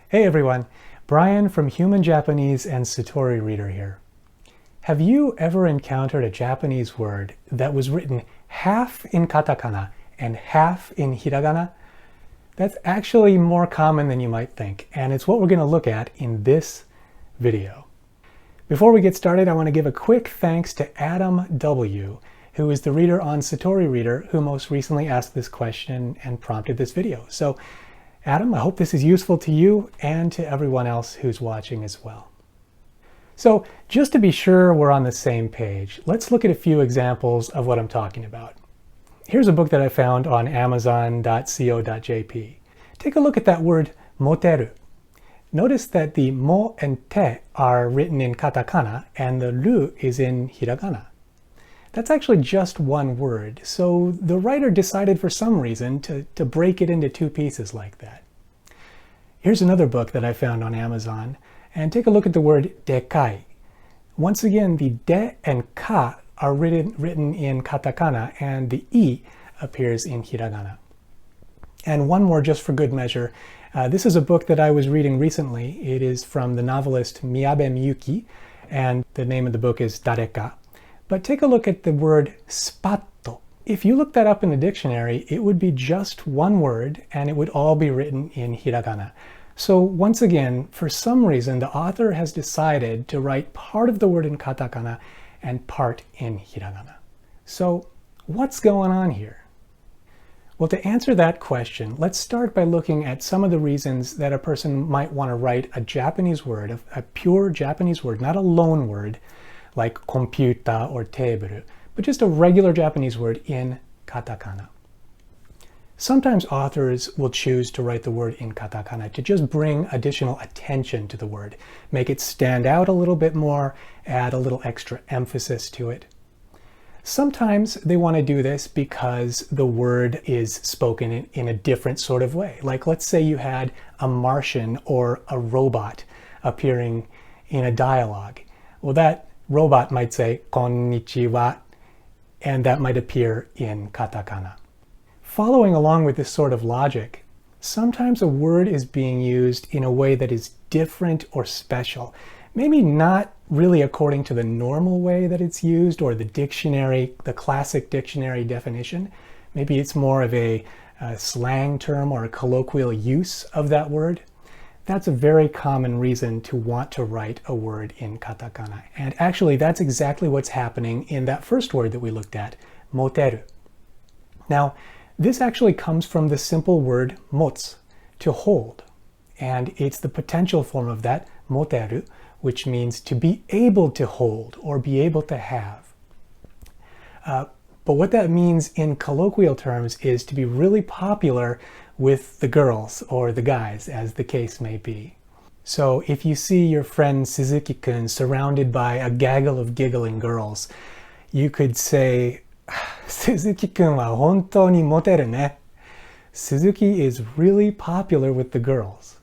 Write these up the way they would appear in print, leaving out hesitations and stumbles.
Hey everyone, Brian from Human Japanese and Satori Reader here. Have you ever encountered a Japanese word that was written half in katakana and half in hiragana? That's actually more common than you might think, and it's what we're going to look at in this video. Before we get started, I want to give a quick thanks to Adam W., who is the reader on Satori Reader who most recently asked this question and prompted this video. So Adam, I hope this is useful to you and to everyone else who's watching as well. So just to be sure we're on the same page, let's look at a few examples of what I'm talking about. Here's a book that I found on amazon.co.jp. Take a look at that word moteru. Notice that the mo and te are written in katakana and the ru is in hiragana. That's actually just one word, so the writer decided for some reason to break it into two pieces like that. Here's another book that I found on Amazon, and take a look at the word dekai. Once again, the de and ka are written in katakana, and the i appears in hiragana. And one more just for good measure. This is a book that I was reading recently. It is from the novelist Miyabe Miyuki, and the name of the book is Dareka. But take a look at the word spatto. If you look that up in the dictionary, it would be just one word and it would all be written in hiragana. So once again, for some reason, the author has decided to write part of the word in katakana and part in hiragana. So what's going on here? Well, to answer that question, let's start by looking at some of the reasons that a person might want to write a Japanese word, a pure Japanese word, not a loan word, like computer or table, but just a regular Japanese word in katakana. Sometimes authors will choose to write the word in katakana to just bring additional attention to the word, make it stand out a little bit more, add a little extra emphasis to it. Sometimes they want to do this because the word is spoken in a different sort of way. Like let's say you had a Martian or a robot appearing in a dialogue. Well, that robot might say konnichiwa, and that might appear in katakana. Following along with this sort of logic, sometimes a word is being used in a way that is different or special. Maybe not really according to the normal way that it's used or the dictionary, the classic dictionary definition. Maybe it's more of a slang term or a colloquial use of that word. That's a very common reason to want to write a word in katakana. And actually, that's exactly what's happening in that first word that we looked at, moteru. Now, this actually comes from the simple word motsu, to hold. And it's the potential form of that, moteru, which means to be able to hold or be able to have. But what that means in colloquial terms is to be really popular with the girls or the guys, as the case may be. So if you see your friend Suzuki-kun surrounded by a gaggle of giggling girls, you could say, Suzuki-kun wa hontou ni moteru ne. Suzuki is really popular with the girls.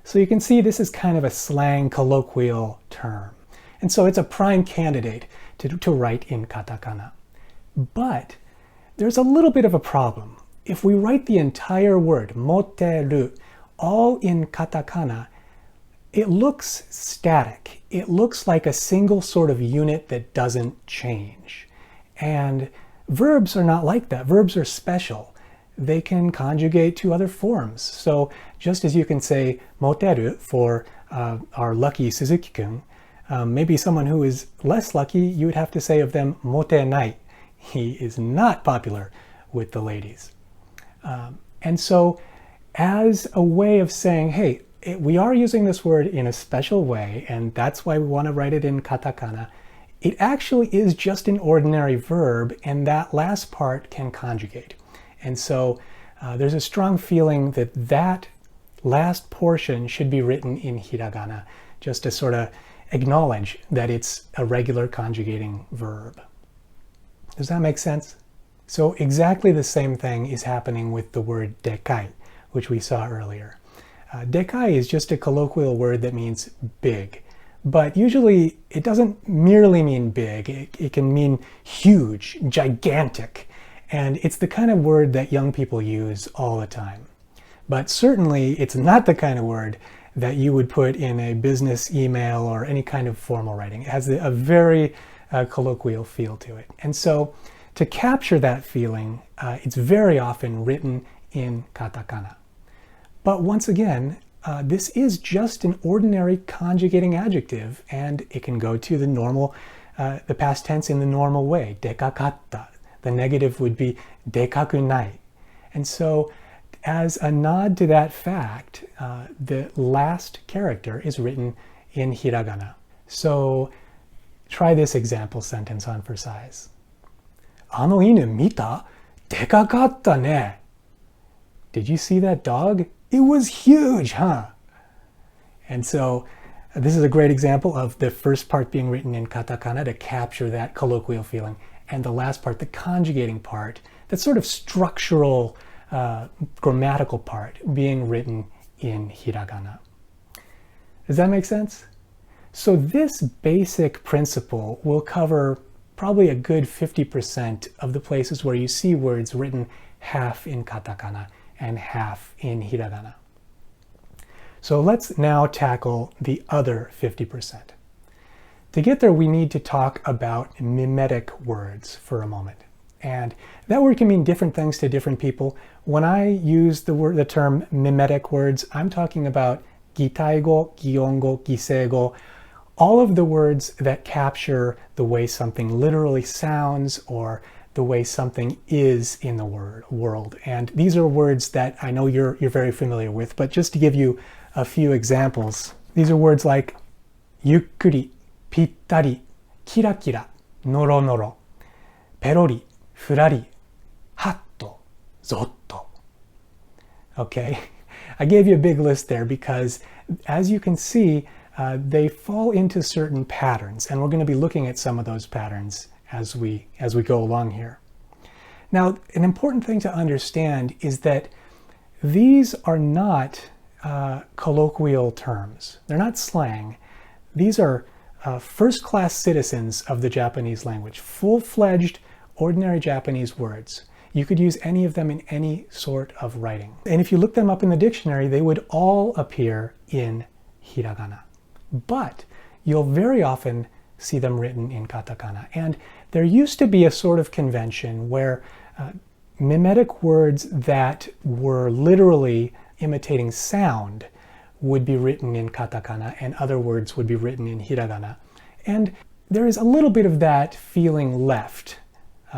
So you can see this is kind of a slang colloquial term. And so it's a prime candidate to write in katakana. But there's a little bit of a problem. If we write the entire word, moteru, all in katakana, it looks static. It looks like a single sort of unit that doesn't change. And verbs are not like that. Verbs are special. They can conjugate to other forms. So just as you can say moteru for our lucky Suzuki-kun, maybe someone who is less lucky, you would have to say of them motenai. He is not popular with the ladies. And so as a way of saying, hey, we are using this word in a special way, and that's why we want to write it in katakana, it actually is just an ordinary verb, and that last part can conjugate. And so there's a strong feeling that that last portion should be written in hiragana, just to sort of acknowledge that it's a regular conjugating verb. Does that make sense? So exactly the same thing is happening with the word dekai, which we saw earlier. Dekai is just a colloquial word that means big. But usually it doesn't merely mean big. It can mean huge, gigantic. And it's the kind of word that young people use all the time. But certainly it's not the kind of word that you would put in a business email or any kind of formal writing. It has a very colloquial feel to it. And so to capture that feeling, it's very often written in katakana. But once again, this is just an ordinary conjugating adjective, and it can go to the normal, the past tense in the normal way, dekakatta. The negative would be dekakunai. And so as a nod to that fact, the last character is written in hiragana. So try this example sentence on for size. あの犬見た? でかかったね. Did you see that dog? It was huge, huh? And so this is a great example of the first part being written in katakana to capture that colloquial feeling, and the last part, the conjugating part, that sort of structural, grammatical part, being written in hiragana. Does that make sense? So this basic principle will cover probably a good 50% of the places where you see words written half in katakana and half in hiragana. So let's now tackle the other 50%. To get there, we need to talk about mimetic words for a moment. And that word can mean different things to different people. When I use the term mimetic words, I'm talking about gitaigo, giongo, giseigo, all of the words that capture the way something literally sounds or the way something is in the world. And these are words that I know you're very familiar with, but just to give you a few examples, these are words like yukkuri, pittari, kirakira, noro-noro, perori, furari, hatto, zotto. Okay, I gave you a big list there because, as you can see, they fall into certain patterns, and we're going to be looking at some of those patterns as we go along here. Now, an important thing to understand is that these are not colloquial terms. They're not slang. These are first-class citizens of the Japanese language, full-fledged, ordinary Japanese words. You could use any of them in any sort of writing. And if you look them up in the dictionary, they would all appear in hiragana. But you'll very often see them written in katakana. And there used to be a sort of convention where mimetic words that were literally imitating sound would be written in katakana and other words would be written in hiragana. And there is a little bit of that feeling left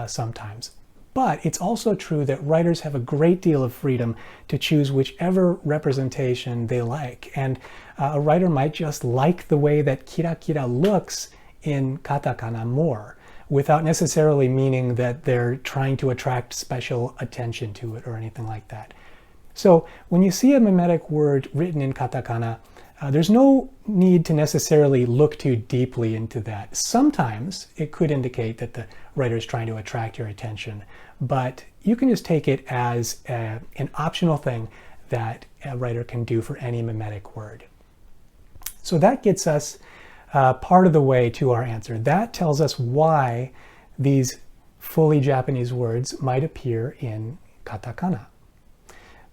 sometimes. But it's also true that writers have a great deal of freedom to choose whichever representation they like. And a writer might just like the way that kirakira looks in katakana more, without necessarily meaning that they're trying to attract special attention to it or anything like that. So when you see a mimetic word written in katakana, there's no need to necessarily look too deeply into that. Sometimes it could indicate that the writer is trying to attract your attention, but you can just take it as an optional thing that a writer can do for any mimetic word. So that gets us part of the way to our answer. That tells us why these fully Japanese words might appear in katakana.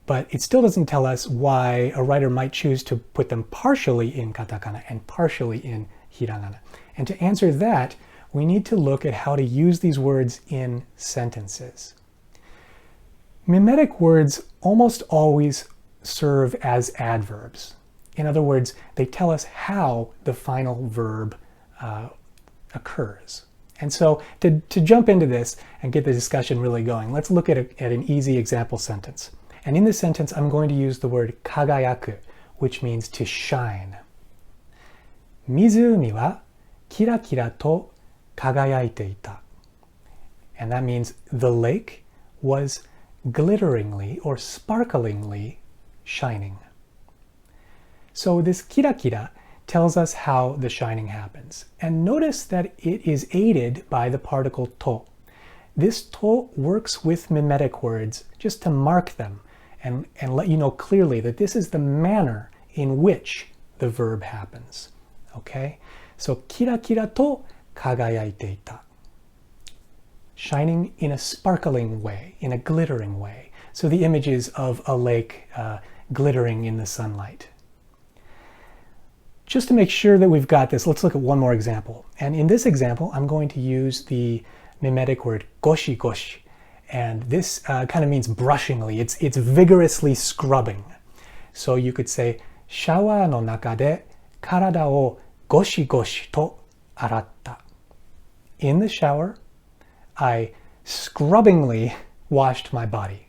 But it still doesn't tell us why a writer might choose to put them partially in katakana and partially in hiragana. And to answer that, we need to look at how to use these words in sentences. Mimetic words almost always serve as adverbs. In other words, they tell us how the final verb occurs. And so to jump into this and get the discussion really going, let's look at an easy example sentence. And in this sentence, I'm going to use the word kagayaku, which means to shine. 湖はキラキラと輝いていた. And that means the lake was glitteringly or sparklingly shining. So this kirakira tells us how the shining happens. And notice that it is aided by the particle to. This to works with mimetic words just to mark them and let you know clearly that this is the manner in which the verb happens. Okay? So kirakira to kagayaite ita. Shining in a sparkling way, in a glittering way. So the image is of a lake glittering in the sunlight. Just to make sure that we've got this, let's look at one more example. And in this example, I'm going to use the mimetic word goshi goshi. And this kind of means brushingly. It's vigorously scrubbing. So you could say, shawa no naka de karada o goshi goshi to aratta. In the shower, I scrubbingly washed my body.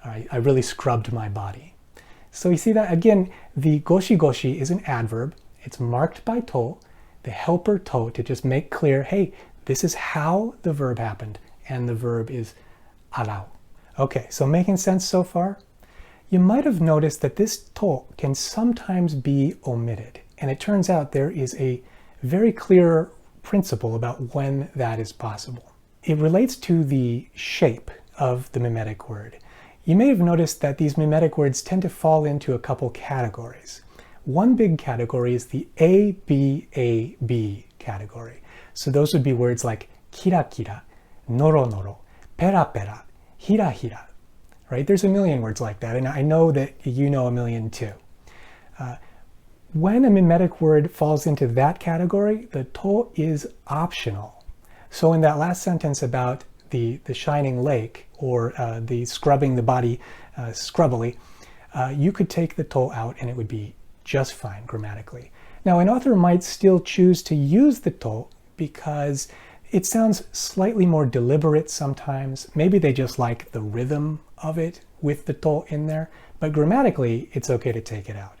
All right, I really scrubbed my body. So you see that, again, the goshi goshi is an adverb. It's marked by to, the helper to, to just make clear, hey, this is how the verb happened, and the verb is arau. Okay, so making sense so far? You might have noticed that this to can sometimes be omitted, and it turns out there is a very clear principle about when that is possible. It relates to the shape of the mimetic word. You may have noticed that these mimetic words tend to fall into a couple categories. One big category is the ABAB category. So those would be words like kira kira, noro noro, pera pera, hira hira. Right? There's a million words like that, and I know that you know a million too. When a mimetic word falls into that category, the to is optional. So in that last sentence about the shining lake, or the scrubbing the body scrubbily, you could take the to out and it would be just fine grammatically. Now, an author might still choose to use the to because it sounds slightly more deliberate sometimes. Maybe they just like the rhythm of it with the to in there, but grammatically it's okay to take it out.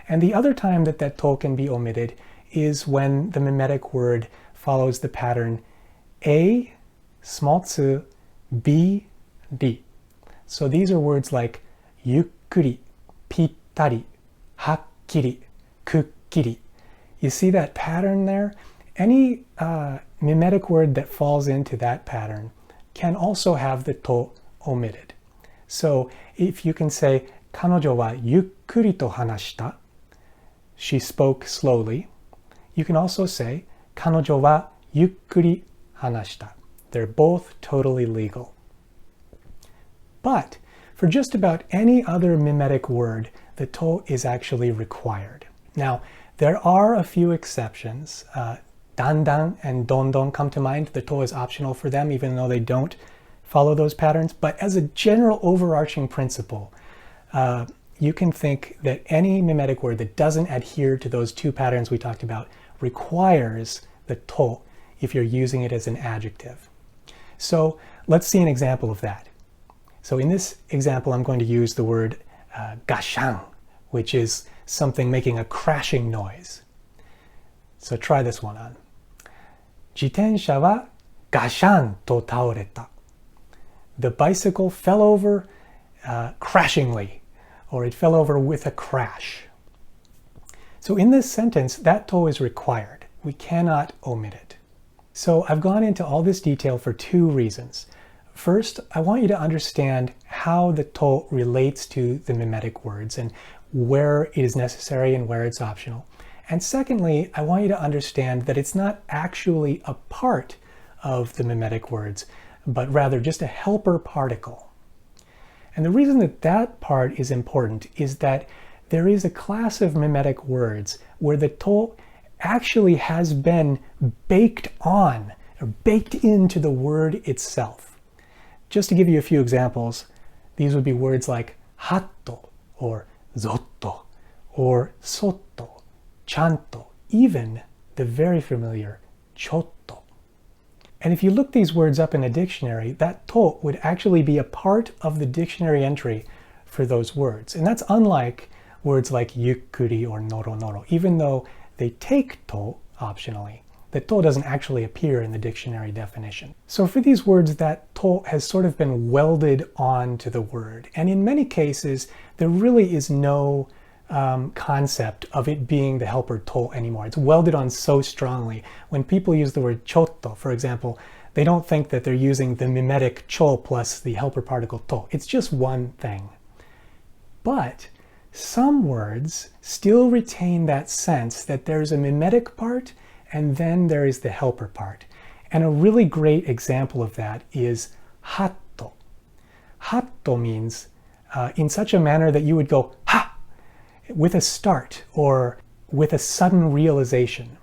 And the other time that that to can be omitted is when the mimetic word follows the pattern A, small tsu, B, ri. So these are words like yukkuri, pittari, hakkiri, kukkiri. You see that pattern there? Any mimetic word that falls into that pattern can also have the to omitted. So if you can say, kanojo wa yukkuri to hanashita, she spoke slowly. You can also say, kanojo wa yukkuri hanashita. They're both totally legal. But for just about any other mimetic word, the to is actually required. Now, there are a few exceptions. Dandan and dondon come to mind. The to is optional for them, even though they don't follow those patterns. But as a general overarching principle, you can think that any mimetic word that doesn't adhere to those two patterns we talked about requires the to if you're using it as an adjective. So let's see an example of that. So in this example, I'm going to use the word gashang, which is something making a crashing noise. So try this one on. Jitensha wa gashan to taoreta. The bicycle fell over crashingly, or it fell over with a crash. So in this sentence, that to is required. We cannot omit it. So I've gone into all this detail for two reasons. First, I want you to understand how the to relates to the mimetic words and where it is necessary and where it's optional. And secondly, I want you to understand that it's not actually a part of the mimetic words, but rather just a helper particle. And the reason that that part is important is that there is a class of mimetic words where the to actually has been baked on, or baked into the word itself. Just to give you a few examples, these would be words like hatto, or zotto, or sotto, chanto, even the very familiar chotto. And if you look these words up in a dictionary, that to would actually be a part of the dictionary entry for those words. And that's unlike words like yukkuri or noro noro, even though they take to optionally. The to doesn't actually appear in the dictionary definition. So for these words, that to has sort of been welded onto the word. And in many cases, there really is no concept of it being the helper to anymore. It's welded on so strongly. When people use the word chotto, for example, they don't think that they're using the mimetic cho plus the helper particle to. It's just one thing. But some words still retain that sense that there's a mimetic part and then there is the helper part. And a really great example of that is hatto. Hatto means in such a manner that you would go ha with a start or with a sudden realization.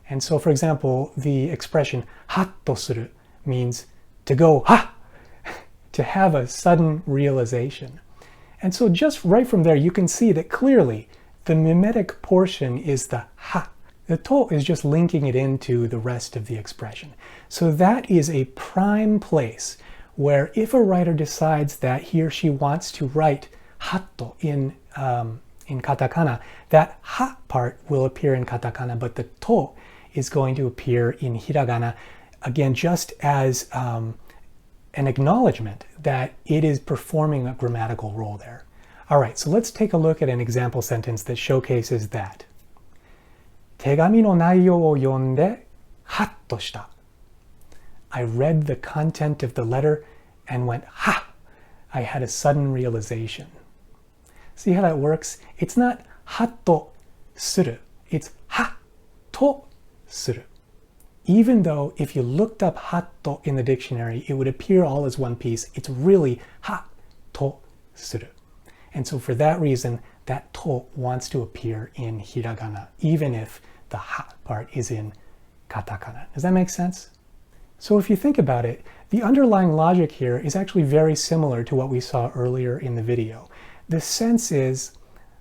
And so, for example, the expression hatto suru means to go ha, to have a sudden realization. And so just right from there, you can see that clearly the mimetic portion is the ha. The to is just linking it into the rest of the expression. So that is a prime place where if a writer decides that he or she wants to write hatto in katakana, that ha part will appear in katakana, but the to is going to appear in hiragana, again, just as an acknowledgement that it is performing a grammatical role there. All right, so let's take a look at an example sentence that showcases that. 手紙の内容を読んでハッとした。I read the content of the letter and went, ha! I had a sudden realization. See how that works? It's not hatto suru, it's hatto suru. Even though if you looked up hatto in the dictionary, it would appear all as one piece, it's really hatto suru. And so for that reason, that to wants to appear in hiragana, even if the ha part is in katakana. Does that make sense? So if you think about it, the underlying logic here is actually very similar to what we saw earlier in the video. The sense is,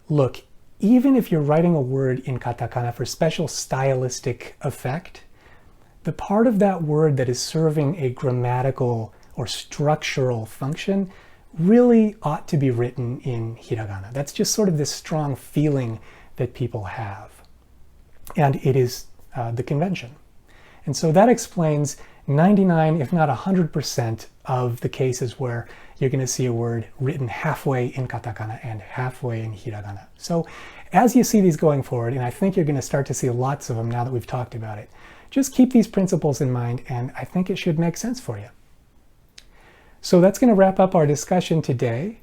look, even if you're writing a word in katakana for special stylistic effect, the part of that word that is serving a grammatical or structural function really ought to be written in hiragana. That's just sort of this strong feeling that people have. And it is the convention. And so that explains 99, if not 100% of the cases where you're going to see a word written halfway in katakana and halfway in hiragana. So as you see these going forward, and I think you're going to start to see lots of them now that we've talked about it, just keep these principles in mind, and I think it should make sense for you. So that's going to wrap up our discussion today.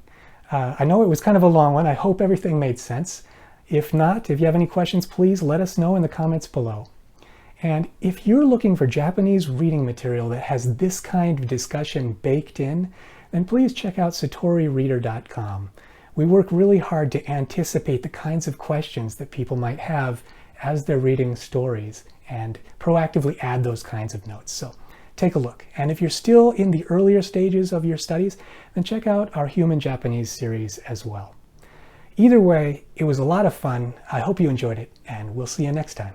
I know it was kind of a long one. I hope everything made sense. If not, if you have any questions, please let us know in the comments below. And if you're looking for Japanese reading material that has this kind of discussion baked in, then please check out satorireader.com. We work really hard to anticipate the kinds of questions that people might have as they're reading stories and proactively add those kinds of notes. So take a look. And if you're still in the earlier stages of your studies, then check out our Human Japanese series as well. Either way, it was a lot of fun. I hope you enjoyed it, and we'll see you next time.